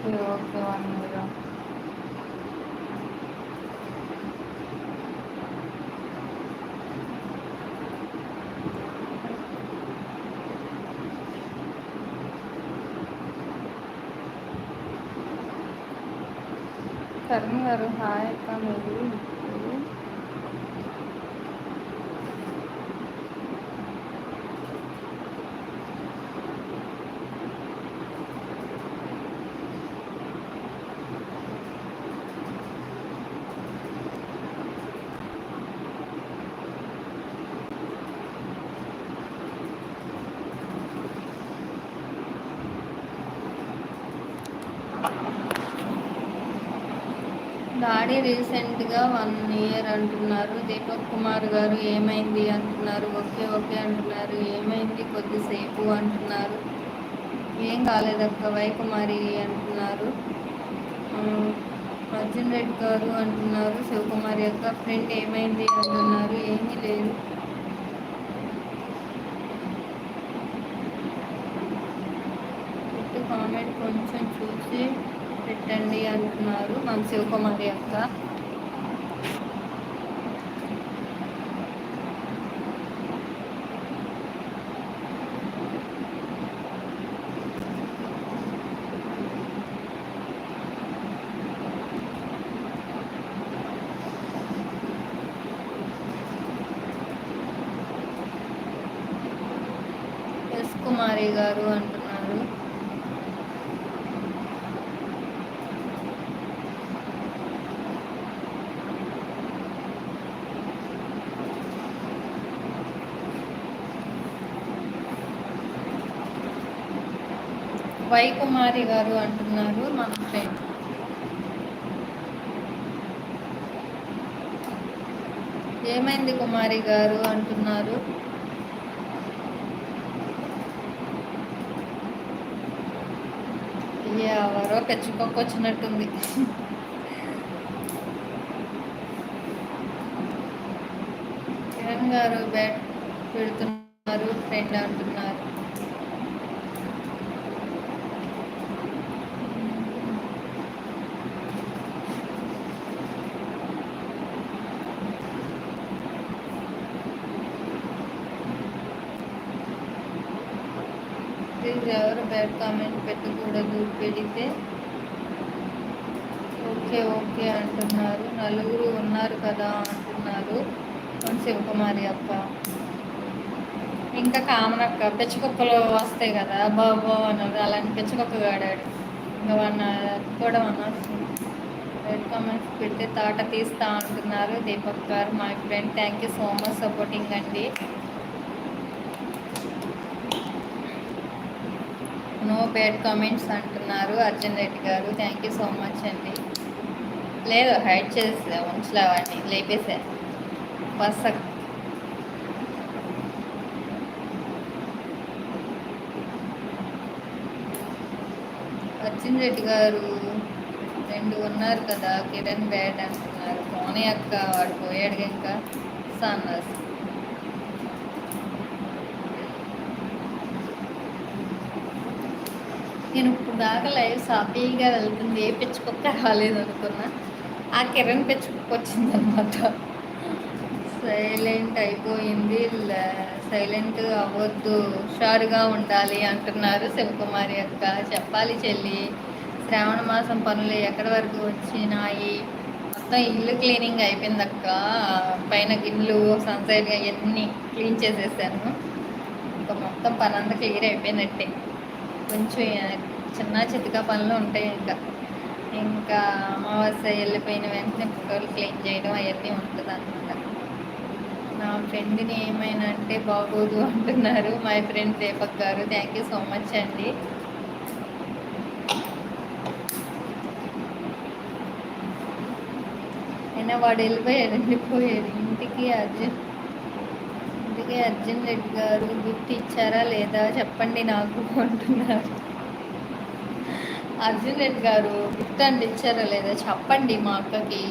Okay okay 1 year. Karan గారు hi అక్క మీరు డాడీ రీసెంట్గా 1 year అంటున్నారు. దీపక్ కుమార్ గారు ఏమైంది అంటున్నారు. ఓకే ఓకే అంటున్నారు. ఏమైంది కొద్దిసేపు అంటున్నారు. ఏం కాలేదక్క వైకుమారి అంటున్నారు. అర్జున్ రెడ్డి గారు అంటున్నారు. శివకుమారి అక్క ఫ్రెండ్ ఏమైంది అంటున్నారు. ఏమీ లేదు. కామెంట్ కొంచెం చూసి పెట్టండి అంటున్నారు మన శివకుమారి అక్క. ఎస్ కుమారి గారు అంటున్నారు. వైకుమారి గారు అంటున్నారు మన ఫ్రెండ్. ఏమైంది కుమారి గారు అంటున్నారు. ఎవరో పెంచుకోకొచ్చినట్టుంది. కిరణ్ గారు బ్యాట్ పెడుతున్నారు ఫ్రెండ్ అంటున్నారు. ప్లీజ్ ఎవరు బ్యాడ్ కామెంట్ పెట్టకూడదు. పెడితే ఓకే ఓకే అంటున్నారు. నలుగురు ఉన్నారు కదా అంటున్నారు శివకుమారి అక్క. ఇంకా కామన్ అక్క పెచ్చుకుక్కలు వస్తాయి కదా బాబో అన్నారు. అలాంటి పెచ్చుకుక్క గాడాడు. ఇంకా కూడా రెడ్ కామెంట్స్ పెడితే తాట తీస్తా అంటున్నారు దీపక్ గారు my friend. Thank you so much supporting అండి. నో బ్యాడ్ కామెంట్స్ అంటున్నారు అర్జున్ రెడ్డి గారు. థ్యాంక్ యూ సో మచ్ అండి. లేదు హైడ్ చేసే ఉంచలే వాడిని లేపేసా బస్. అర్జున్ రెడ్డి గారు 2 ఉన్నారు కదా కిరణ్ బ్యాడ్ అంటున్నారు. పోనీ అక్క వాడు పోయాడు ఇంకా సన్నాస్. నేను ఇప్పుడు దాకా లైవ్ సాఫీగా వెళ్తుంది. ఏ పిచ్చుకొక్క రాలేదు అనుకున్నా. ఆ కిరణ్ పిచ్చుకొక్క వచ్చిందనమాట. సైలెంట్ అయిపోయింది. సైలెంట్ అవ్వద్దు హుషారుగా ఉండాలి అంటున్నారు శివకుమారి అక్క. చెప్పాలి చెల్లి. శ్రావణ మాసం పనులు ఎక్కడి వరకు వచ్చినాయి. మొత్తం ఇల్లు క్లీనింగ్ అయిపోయింది అక్క. పైన గిన్నెలు సన్సైడ్గా అవన్నీ క్లీన్ చేసేసాను. ఇంకా మొత్తం పని అంతా క్లియర్ అయిపోయినట్టే. కొంచెం చిన్న చితకా పనులు ఉంటాయి. ఇంకా అమావాస్య వెళ్ళిపోయిన వెంటనే ఫోటోలు క్లీన్ చేయడం అవన్నీ ఉంటుంది అనమాట. నా ఫ్రెండ్ని ఏమైనా అంటే బాగోదు అంటున్నారు మై ఫ్రెండ్ దీపక్ గారు. థ్యాంక్ యూ సో మచ్ అండి. అయినా వాడు వెళ్ళిపోయాడు. ఇంటికి అర్జున్ రెడ్డి గారు గిఫ్ట్ ఇచ్చారా లేదా చెప్పండి నాకు అంటున్నారు. అర్జున్ రెడ్డి గారు గిఫ్ట్ అంటే ఇచ్చారా లేదా చెప్పండి మా అక్కకి.